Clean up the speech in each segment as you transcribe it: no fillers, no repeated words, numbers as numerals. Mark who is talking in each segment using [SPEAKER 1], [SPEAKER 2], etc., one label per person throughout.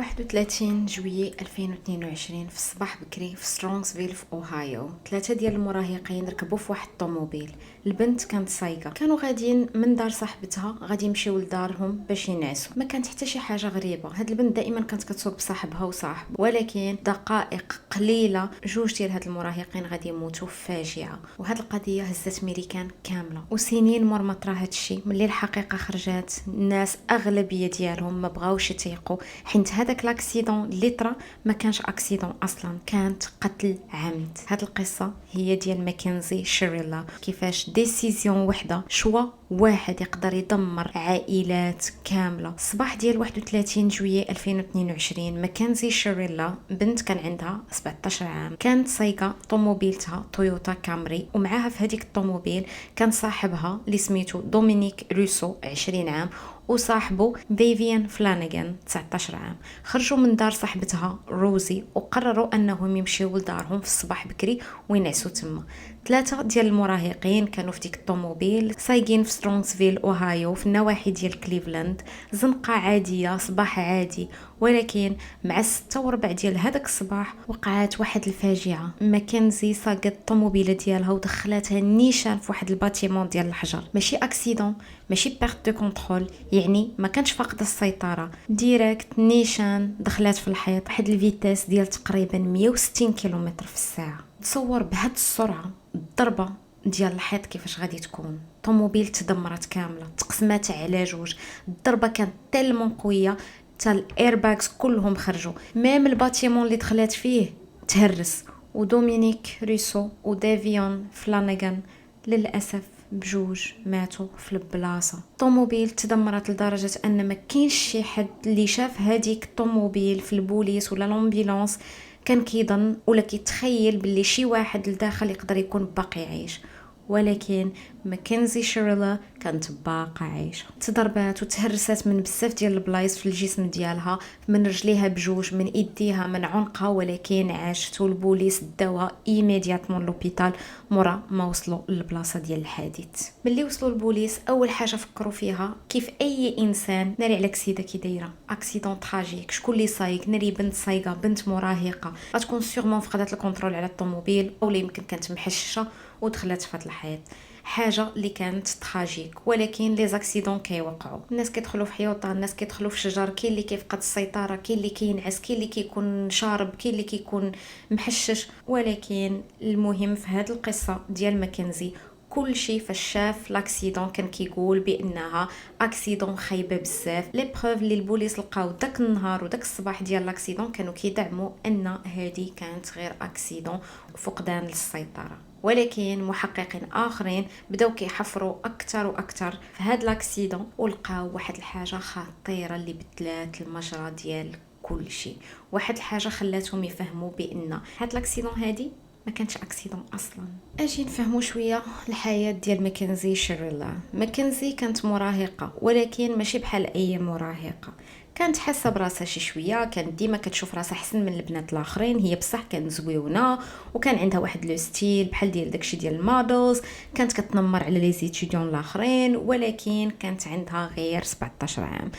[SPEAKER 1] 31 جويي 2022 في الصباح بكري في سترونغسفيل في اوهايو. 3 ديال المراهقين ركبوا في واحد الطوموبيل. البنت كانت سايقه، كانوا غاديين من دار صاحبتها غادي يمشيو لدارهم باش ينعسوا. ما كانت حتى شي حاجه غريبه، هاد البنت دائما كانت كتسوق بصاحبها وصاحبه، ولكن دقائق قليله جوج ديال هاد المراهقين غادي يموتوا في فاجعه. وهاد القضيه هزت ميريكان كامله، وسنين مور ما طرا هاد الشيء ملي الحقيقه خرجات الناس اغلبيه ديالهم ما بغاوش يتيقوا، حيت هذاك لاكسيدون اللي طرا ما كانش اكسيدون اصلا، كانت قتل عمد. هاد القصه هي ديال ماكنزي شيريلا، كيفاش ديسيزيون وحده، شوا واحد يقدر يدمر عائلات كامله. صباح ديال 31 جويي 2022 ماكنزي شيريلا بنت كان عندها 17 عام، كانت سايقه طوموبيلتها تويوتا كامري، ومعاها في هذيك الطوموبيل كان صاحبها اللي سميتو دومينيك روسو 20 عام، وصاحبه فيفيان فلانيغان 19 عام. خرجوا من دار صاحبتها روزي وقرروا انهم يمشيو لدارهم في الصباح بكري وينعسوا تما. 3 ديال المراهقين كانوا في ديك الطوموبيل سايقين في سترونغسفيل اوهايو في النواحي ديال كليفلاند. زنقه عاديه، صباح عادي، ولكن مع 6:15 ديال هذاك الصباح وقعت واحد الفاجعه. ماكنزي ساقت الطوموبيله ديالها ودخلاتها نيشان في واحد الباتيمون ديال الحجر. ماشي اكسيدون، ماشي بيرت دو كونترول، يعني ما كانش فاقده السيطره، ديريكت نيشان دخلات في الحيط واحد الفيتاس ديال تقريبا 160 كيلومتر في الساعه. تصور بهاد السرعه الضربه ديال الحيط كيفاش غادي تكون. طوموبيل تدمرت كامله، تقسمات على جوج. الضربه كانت تلمون قويه حتى الايرباكس كلهم خرجوا، ميم الباتيمون اللي دخلات فيه تهرس. ودومينيك روسو ودافيون فلانيغان للاسف بجوج ماتوا في البلاصه. الطوموبيل تدمرت لدرجه ان ما كاينش شي حد اللي شاف هذيك الطوموبيل في البوليس ولا لامبيلونس كان كيظن ولا كيتخيل باللي شي واحد لداخل يقدر يكون باقي عايش، ولكن ماكنزي شيريلا كانت باقا عايشه. تضربات وتهرست من بزاف ديال البلايص في الجسم ديالها، من رجليها بجوج، من ايديها، من عنقها، ولكن عاشت. والبوليس داوها ايميدياتمون لوبيتال مورا ما وصلوا للبلاصه ديال الحادث. ملي وصلوا البوليس اول حاجه فكروا فيها كيف اي انسان ناري على كسيده كي دايره اكسيدون تراجيك، شكون اللي سايق؟ ناري بنت سايقه، بنت مراهقه، غتكون سيغمون فقدت الكونترول على الطوموبيل، او يمكن كانت محششه ودخلت في هذا الحيط. حاجه اللي كانت تراجيك، ولكن لي زاكسيدون كيوقعوا. الناس كيدخلوا في حيوطه، الناس كيدخلوا في شجر، كاين اللي كيفقد السيطره، كاين اللي كينعس، كاين اللي كيكون شارب، كاين اللي كيكون محشش. ولكن المهم في هذه القصه ديال ماكنزي كل شيء فاش شاف لاكسيدون كان كيقول بانها اكسيدون خايبه بزاف. لي بروف اللي البوليس لقاو داك النهار وداك الصباح ديال لاكسيدون كانوا كيدعموا ان هذه كانت غير اكسيدون، فقدان للسيطره. ولكن محققين اخرين بداو كيحفروا اكثر واكثر في هاد لاكسيدون ولقاو واحد الحاجه خطيره اللي بدلات المجرى ديال كل شيء. واحد الحاجه خلاتهم يفهموا بان هاد لاكسيدون هادي ما كانش اكسيدون اصلا. اجي نفهموا شويه الحياه ديال ماكنزي شيريلا. ماكنزي كانت مراهقه، ولكن ماشي بحال اي مراهقه. كانت حاسه براسها شي شويه، كانت ديما كتشوف راسها احسن من البنات الاخرين. هي بصح كانت زويونه وكان عندها واحد لو ستيل بحال ديال داكشي ديال المودلز، كانت كتنمر على لي زيتيديون الاخرين، ولكن كانت عندها غير 17 عام،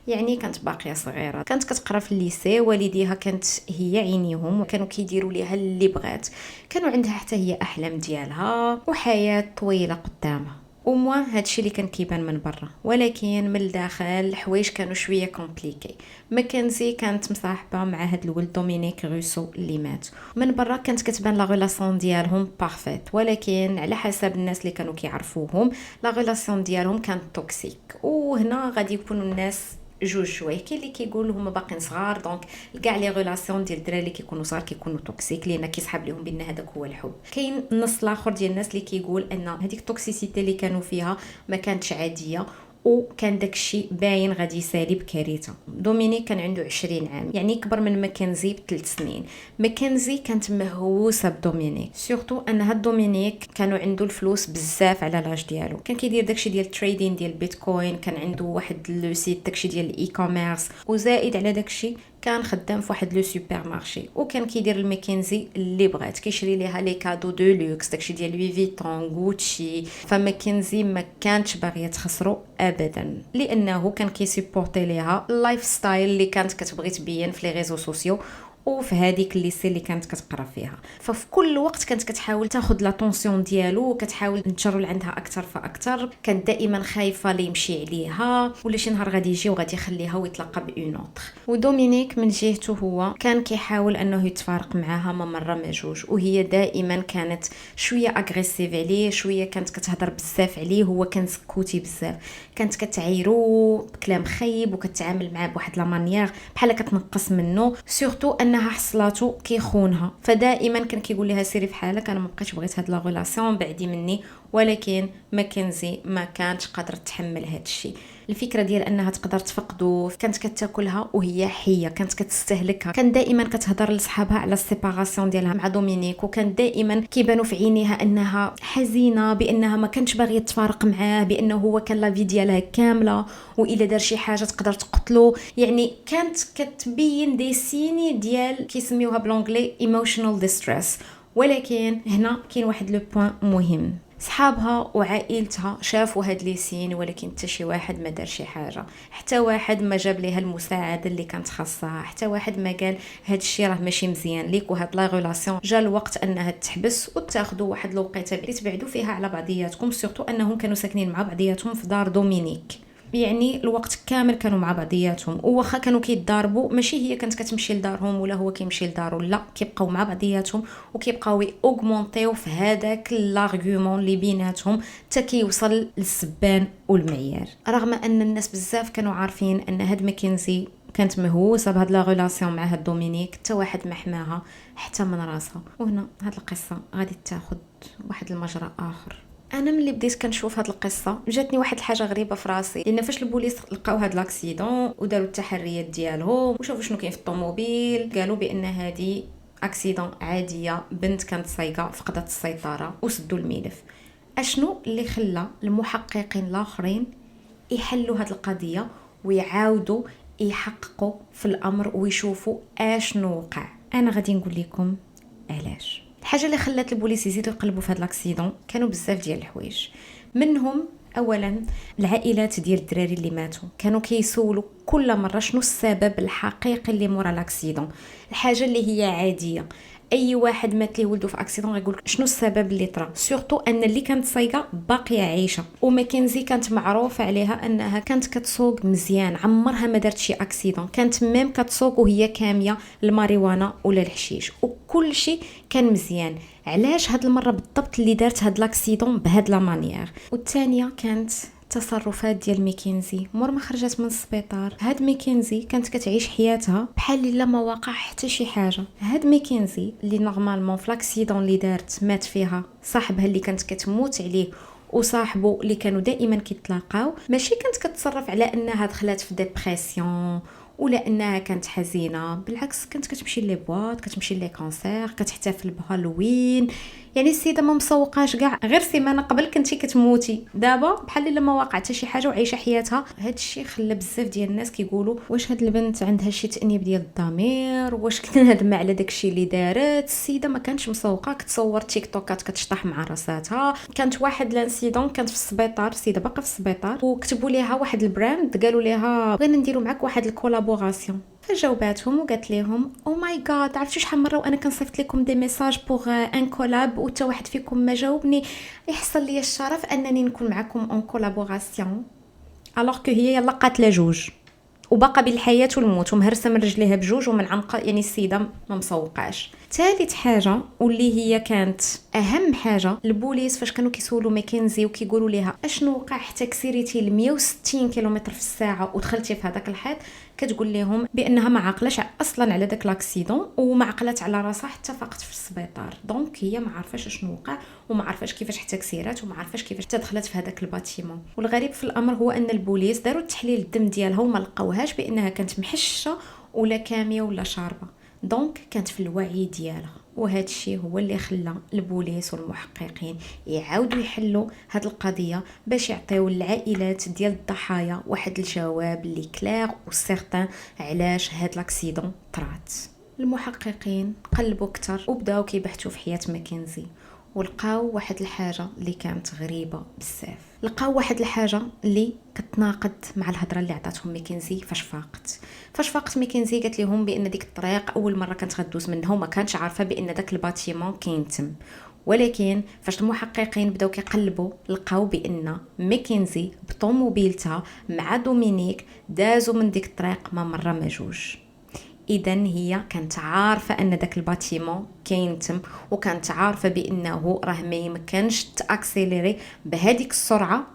[SPEAKER 1] يعني كانت باقيه صغيره. كانت كتقرا في الليسي، والديها كانت هي عينيهم وكانوا كيديروا ليها اللي بغات. كانوا عندها حتى هي احلام ديالها وحياه طويله قدامها. وموا هادشي اللي كان كيبان من برا، ولكن من الداخل الحوايج كانوا شويه كومبليكي. ماكنزي كانت مصاحبه مع هاد الولد دومينيك روسو اللي مات. من برا كانت كتبان لا ريلاسيون ديالهم بارفيت، ولكن على حسب الناس اللي كانوا كيعرفوهم لا ريلاسيون ديالهم كانت توكسيك. وهنا غادي يكونوا الناس جوج شويه، كاين اللي كيقول هما باقيين صغار دونك كاع لي ريلاسيون ديال الدراري اللي كيكونوا صغار كيكونوا توكسيك لان كيسحب لهم بان هذاك هو الحب. كاين النص الاخر ديال الناس اللي كيقول ان هذيك التوكسيسيتي اللي كانوا فيها ما كانتش عاديه، وكان داكشي باين غادي يسالي بكارثه. دومينيك كان عنده 20 عام، يعني كبر من ماكنزي ب3 سنين. ماكنزي كانت مهووسه بدومينيك، سورتو ان هاد دومينيك كانوا عنده الفلوس بزاف على لاج ديالو. كان كيدير داكشي ديال التريدين ديال البيتكوين، كان عنده واحد لو سيت داكشي ديال الاي كوميرس، وزائد على داكشي كان خدام في واحد لو سوبر مارشي، وكان كيدير الماكنزي اللي بغات، كيشري ليها لي كادو دو لوكس داكشي ديال لوي فيتون غوتشي. فماكنزي ما كانتش باغيه تخسرو ابدا، لانه كان كيسيبورتي ليها اللايف ستايل اللي كانت كتبغي تبين في لي ريزو سوسيو وفي هذيك الليسي اللي كانت كتقرا فيها. ففي كل وقت كانت كتحاول تاخذ لاتونسيون ديالو وكتحاول تنشر لعندها اكثر فاكثر. كانت دائما خايفه لي يمشي عليها ولا شي نهار غادي يجي وغادي يخليها ويتلقى باون اوتر. ودومينيك من جهته هو كان كيحاول انه يتفارق معاها ما مره ما جوج، وهي دائما كانت شويه اغريسيف عليه، شويه كانت كتهضر بزاف عليه، هو كان سكوتي بزاف، كانت كتعايرو بكلام خايب وكتعامل معاه بواحد لا مانيير بحال كتنقص منه، سورتو انها حصلاتو كيخونها. فدائما كان كيقول لها سيري في حالك، انا ما بقيتش بغيت هاد لا ريلاسيون، بعدي مني. ولكن ماكنزي ما كانتش قادره تحمل هاد الشيء. الفكره ديال انها تقدر تفقدو كانت كتاكلها وهي حيه، كانت كتستهلكها. كان دائما كتهضر لصحابها على السيباراسيون ديالها مع دومينيك، وكان دائما كيبانوا في عينيها انها حزينه، بانها ما كانتش باغيه تفارق معاه، بانه هو كان لا في ديالها كامله، والا دار شي حاجه تقدر تقتلو. يعني كانت كتبين دي سيني ديال كيسميوها بلونغلي ايموشنال ديستريس. ولكن هنا كاين واحد لو بوين مهم، صحابها وعائلتها شافوا هاد لي سين، ولكن حتى شي واحد ما دار شي حاجه، حتى واحد ما جاب ليها المساعده اللي كانت خاصها، حتى واحد ما قال هاد الشيء راه ماشي مزيان ليك وهاد لا ريلاسيون جا الوقت انها تحبس وتاخذوا واحد الوقيته اللي تبعدوا فيها على بعضياتكم. سورتو انهم كانوا ساكنين مع بعضياتهم في دار دومينيك، يعني الوقت كامل كانوا مع بعضياتهم، وواخا كانوا كيتضاربوا ماشي هي كانت كتمشي لدارهم ولا هو كيمشي لدارو، لا كيبقاو مع بعضياتهم وكيبقاو اوغمونطيو في هذاك لارغومون اللي بيناتهم حتى كيوصل للسبان والمعيار. رغم ان الناس بزاف كانوا عارفين ان هاد ماكنزي كانت مهووسه بهاد لا ريلاسيون مع هاد دومينيك، حتى واحد ما حماها حتى من راسها. وهنا هاد القصه غادي تاخذ واحد المجرى اخر. انا ملي بديت كنشوف هاد القصه جاتني واحد الحاجه غريبه في راسي، لان فاش البوليس لقاو هاد لاكسيدون وداروا التحريات ديالهم وشوفوا شنو كاين في الطوموبيل، قالوا بان هادي اكسيدون عاديه، بنت كانت سايقه فقدت السيطره، وسدوا الملف. اشنو اللي خلى المحققين الاخرين يحلوا هاد القضيه ويعاودوا يحققوا في الامر ويشوفوا اشنو وقع؟ انا غادي نقول لكم علاش. الحاجه اللي خلات البوليس يزيدوا يقلبوا في هاد لاكسيدون كانوا بزاف ديال الحوايج. منهم اولا العائلات ديال الدراري اللي ماتوا كانوا كيسولوا كل مره شنو السبب الحقيقي اللي مورا لاكسيدون، الحاجه اللي هي عاديه. اي واحد مات ليه ولده في اكسيدون غيقول شنو السبب اللي طرا، سورتو ان اللي كانت سايقه باقيه عايشه. وماكنزي كانت معروفه عليها انها كانت كتسوق مزيان، عمرها ما دارت شي اكسيدون، كانت ميم كتسوق وهي كاميه الماريوانا ولا الحشيش، وكل شيء كان مزيان. علاش هاد المره بالضبط اللي دارت هاد لاكسيدون بهاد لا مانيير؟ والثانيه كانت تصرفات ديال ماكنزي مور ما خرجت من السبيطار. هاد ماكنزي كانت كتعيش حياتها بحال الا ما واقع حتى شي حاجه. هاد ماكنزي اللي نورمالمون في لاكسيدون اللي دارت مات فيها صاحبها اللي كانت كتموت عليه وصاحبه اللي كانوا دائما كيتلاقاو، ماشي كانت كتصرف على انها دخلت في ديبرسيون ولا انها كانت حزينه، بالعكس كانت كتمشي لي بواط، كتمشي لي كونسير، كتحتفل بهالوين. يعني السيده ما مسوقاش كاع، غير سيمانه قبل كنتي كتموتي، دابا بحال الا ما واقع حتى شي حاجه وعايشه حياتها. هاد الشيء خلى بزاف ديال الناس كيقولوا واش هاد البنت عندها شي تانيب ديال الضمير، واش كنهضم على داكشي اللي دارت. السيده ما كانتش مسوقه، كتصور تيك توكات كتشطح مع راساتها. كانت واحد لانسيدون كانت في السبيطار، السيده باقا في السبيطار، وكتبوا ليها واحد البراند قالوا ليها بغينا نديروا معك واحد الكولابوراسيون. فجاوباتهم وقالت لهم او ماي جاد، عرفتوا شحال مره وانا كنصيفط لكم دي ميساج بوغ ان كولاب وتا واحد فيكم ما جاوبني، يحصل لي الشرف انني نكون معكم اون كولابوراسيون. الوغ كو هي يلا قاتله جوج وبقى بالحياه والموت ومهرسه من رجليها بجوج ومن عنقه، يعني السيده ما مسوقاش. ثالث حاجه واللي هي كانت اهم حاجه، البوليس فاش كانوا كيسولوا ماكنزي وكيقولوا ليها اشنو وقع حتى كسيريتي ل 160 كيلومتر في الساعه ودخلتي في هذاك الحيط، كتقول لهم بانها ما عاقلاش اصلا على داك لاكسيدون وما عقلت على راسها حتى فقط في السبيطار. دونك هي ما عارفاش شنو وقع وما عارفاش كيفاش حتى كسيرات وما عارفاش كيفاش حتى دخلت في هذاك الباتيمون. والغريب في الامر هو ان البوليس داروا تحليل الدم ديالها وما لقاوهاش بانها كانت محشه ولا كاميه ولا شاربه، دونك كانت في الوعي ديالها. وهذا الشيء هو اللي خلى البوليس والمحققين يعاودوا يحلوا هذه القضيه باش يعطيو العائلات ديال الضحايا واحد الجواب اللي كلير وسيرتان علاش هاد لاكسيدون طرات. المحققين قلبوا اكثر وبداو كيبحثوا في حياه ماكنزي، ولقاو واحد الحاجه اللي كانت غريبه بزاف. لقاو واحد الحاجه اللي كتناقض مع الهضره اللي عطاتهم ميكنزي فاش فاقت ميكنزي قالت لهم بان ديك الطريق اول مره كانت غدوز منها وما كانش عارفه بان داك الباتيمون كاين تم. ولكن فاش المحققين بداو كيقلبوا لقاو بان ميكنزي بطوموبيلتها مع دومينيك دازوا من ديك الطريق ما مره ما جوج. اذا هي كانت عارفه ان داك الباتيمون كاين تم، وكانت عارفه بانه راه ما يمكنش تاكسيليري بهذيك السرعه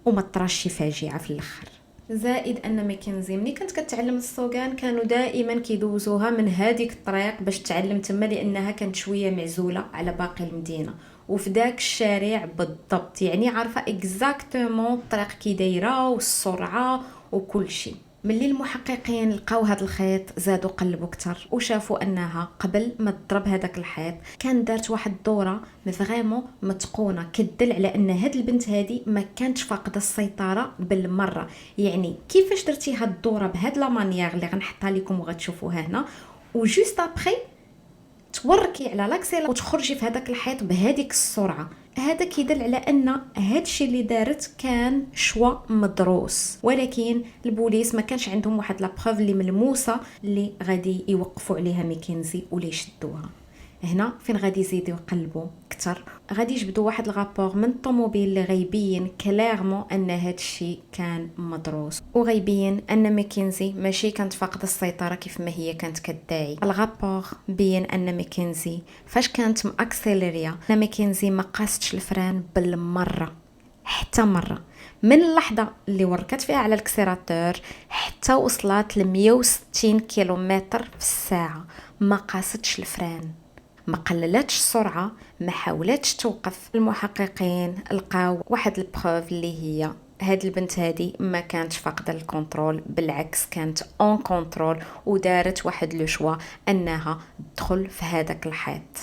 [SPEAKER 1] وما طراش شي فاجعه في الاخر. زائد ان ميكنزي ملي كانت كتعلم السوغان كانوا دائما كيدوزوها من هذيك الطريق باش تعلم تما، لانها كانت شويه معزوله على باقي المدينه وفي داك الشارع بالضبط، يعني عارفه اكزاكتومون الطريق كي دايره والسرعه وكل شيء. ملي المحققين لقاو هذا الخيط زادوا قلبوا اكثر وشافوا انها قبل ما تضرب هذاك الخيط كان دارت واحد الدوره فريمون متقونه كتدل على ان هاد البنت هذه ما كانتش فاقده السيطره بالمره. يعني كيفاش درتي هاد الدوره بهاد لا مانيير اللي غنحطها لكم وغتشوفوها هنا، وجوست ابري توركي على لاكسيلا وتخرجي في هذاك الحيط بهذيك السرعه. هذا كيدل على ان هادشي اللي دارت كان شوا مدروس، ولكن البوليس ما كانش عندهم واحد لا بروف اللي ملموسه اللي غادي يوقفوا عليها ميكنزي ولا يشدوها. هنا فين غادي يزيدوا يقلبوا اكثر، غادي يجبدوا واحد الغابور من الطوموبيل اللي غيبين كلارمون ان هذا الشيء كان مدروس، وغيبين ان ميكنزي ماشي كانت فاقده السيطره كيف ما هي كانت كتدعي. الغابور بين ان ميكنزي فاش كانت ماكسيليريا ان ميكنزي ما قاستش الفران بالمره حتى مره، من اللحظه اللي وركت فيها على الكسيراتور حتى وصلت ل 160 كيلومتر في الساعه ما قاستش الفران، ما قللتش السرعه، ما حاولتش توقف. المحققين لقاو واحد البروف اللي هي هاد البنت هادي ما كانتش فاقده الكنترول، بالعكس كانت اون كنترول ودارت واحد لو شوا انها تدخل في هذاك الحيط.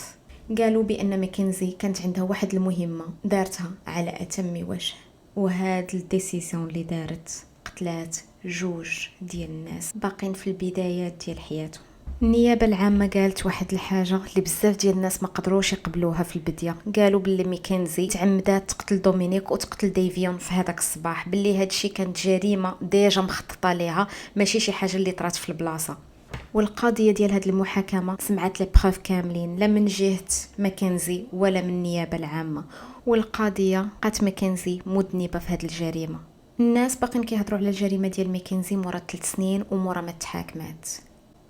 [SPEAKER 1] قالوا بان ماكنزي كانت عندها واحد المهمه دارتها على اتم وجه، وهاد الديسيسيون اللي دارت قتلات جوج ديال الناس باقين في البدايات ديال حياتهم. النيابه العامه قالت واحد الحاجه اللي بزاف ديال الناس ما قدروش يقبلوها في البدايه، قالوا باللي ميكنزي تعمدات تقتل دومينيك وتقتل ديفيون في هذاك الصباح، باللي هادشي كانت جريمه ديجا مخططه ليها ماشي شي حاجه اللي طرات في البلاصه. والقضيه ديال هاد المحاكمه سمعت لي بروف كاملين لا من جهه ماكنزي ولا من النيابه العامه، والقضيه بقات ماكنزي مذنبه في هاد الجريمه. الناس باقين كيهضروا على الجريمه ديال ماكنزي مورا 3 سنين ومورا ما تحاكمات.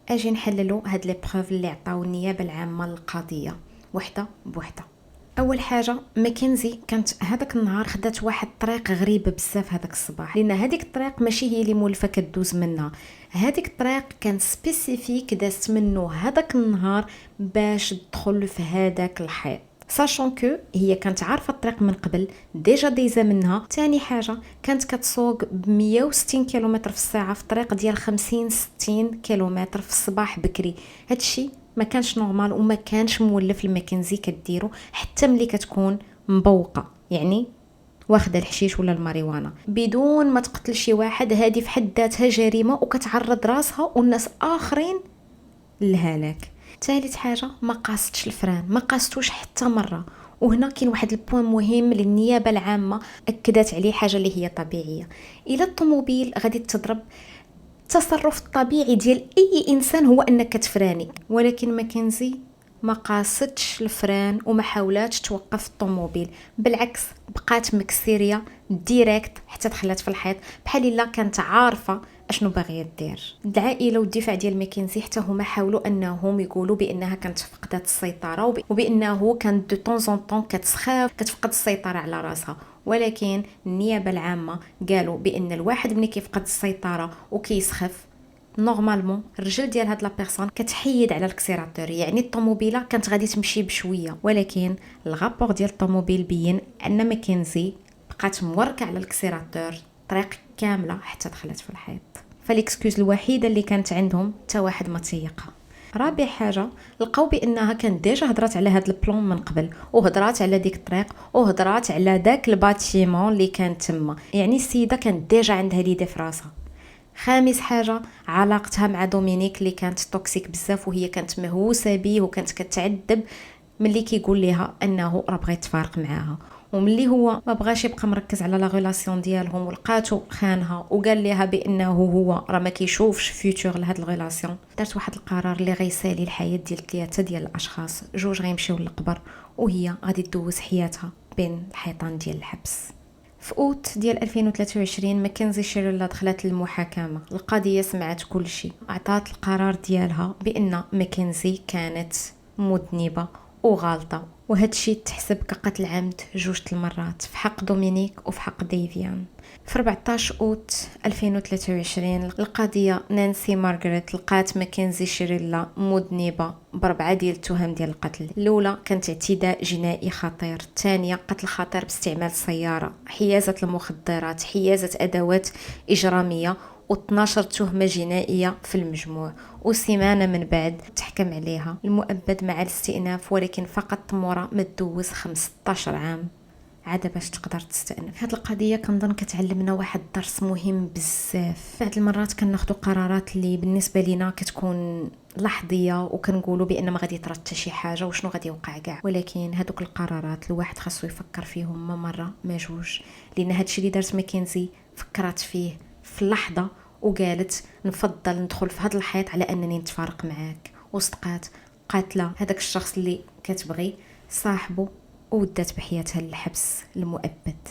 [SPEAKER 1] اجي نحللوا هاد لي بروف اللي عطاو النيابه العامه للقضيه وحده بوحده. اول حاجه ماكنزي كانت هذاك النهار خدات واحد الطريق غريبه بزاف هذاك الصباح، لان هذيك الطريق ماشي هي اللي مولفه كدوز منها، هذيك الطريق كان سبيسيفيك دازت منه هذاك النهار باش تدخل في هذاك الحيط، ساشون كو هي كانت عارفه الطريق من قبل ديجا دايزه منها. تاني حاجه كانت كتسوق ب 160 كيلومتر في الساعه في طريق ديال 50-60 كيلومتر في الصباح بكري. هادشي ما كانش نورمال وما كانش مولف الماكنزي كديرو حتى ملي كتكون مبوقه، يعني واخده الحشيش ولا الماريوانا بدون ما تقتل شي واحد. هذه في حد ذاتها جريمه وكتعرض راسها والناس اخرين للهلاك. ثالث حاجه ما قاستش الفران، ما قاستوش حتى مره. وهنا كاين واحد البوين مهم للنيابه العامه اكدت عليه، حاجه اللي هي طبيعيه. الى الطوموبيل غادي تضرب، التصرف الطبيعي ديال اي انسان هو انك تفراني، ولكن ماكنزي ما قاستش الفران وما حاولاتش توقف الطوموبيل، بالعكس بقات مكسيريه ديريكت حتى دخلت في الحيط بحال الا كانت عارفه اشنو باغيه دير. العائله والدفاع ديال ماكنزي حتى هما حاولوا انهم يقولوا بانها كانت فقدت السيطره وبانه كانت دو طون زون طون كتسخاف كتفقد السيطره على راسها، ولكن النيابه العامه قالوا بان الواحد ملي كيفقد السيطره وكيسخف نورمالمون الرجل ديال هاد لا بيرسون كتحيد على الكسيراتور، يعني الطوموبيله كانت غادي تمشي بشويه. ولكن الغابور ديال الطوموبيل بين ان ماكنزي بقات موركه على الكسيراتور طريق كامله حتى دخلت في الحيط. فاليكسكوز الوحيده اللي كانت عندهم حتى واحد ما تيقها. رابع حاجه لقاو بانها كانت ديجا هضرات على هاد البلان من قبل، وهضرات على ديك الطريق، وهضرات على داك الباتيمون اللي كان تما، يعني السيده كانت ديجا عندها ليدي في راسها. خامس حاجه علاقتها مع دومينيك اللي كانت توكسيك بزاف، وهي كانت مهووسه بيه وكانت كتعذب ملي كيقول ليها انه راه بغى يتفارق معاها. وملي هو ما بغاش يبقى مركز على لا ريلاسيون ديالهم ولقاتو خانها وقال ليها بانه هو راه ما كيشوفش فيوتور لهاد الريلاسيون، دارت واحد القرار اللي غيسالي الحياه ديال 3 ديال الاشخاص، جوج غيمشيو للقبر وهي غادي تدوز حياتها بين الحيطان ديال الحبس. في اوت ديال 2023 ماكنزي شيريلا دخلت للمحاكمه. القضيه سمعت كل شيء، عطات القرار ديالها بان ماكنزي كانت مذنبه وغالطه، وهذا الشيء تحسب كقتل عمد 2 المرات في حق دومينيك وفي حق ديفيان. في 14 اوت 2023 القضيه نانسي مارغريت لقات ماكنزي شيريلا مذنبه ب4 ديال التهم ديال القتل. الاولى كانت اعتداء جنائي خطير، الثانيه قتل خطير باستعمال السياره، حيازه المخدرات، حيازه ادوات اجراميه، و12 تهمة جنائية في المجموع. وسيمانة من بعد تحكم عليها المؤبد مع الاستئناف، ولكن فقط مورا ما تدوز 15 عام عاد باش تقدر تستأنف. هاد القضية كنظن كتعلمنا واحد الدرس مهم بزاف. بعض المرات كناخدو قرارات اللي بالنسبة لنا كتكون لحظية وكنقولوا بان ما غادي يطرى حتى شي حاجه وشنو غادي يوقع كاع، ولكن هادوك القرارات الواحد خاصو يفكر فيهم ما مره ما جوج، لان هادشي اللي دارت ماكنزي فكرت فيه في اللحظه وقالت نفضل ندخل في هذا الحيط على انني نتفارق معاك، وصدقات قاتله هذاك الشخص اللي كتبغي صاحبه ودات بحياتها للحبس المؤبد.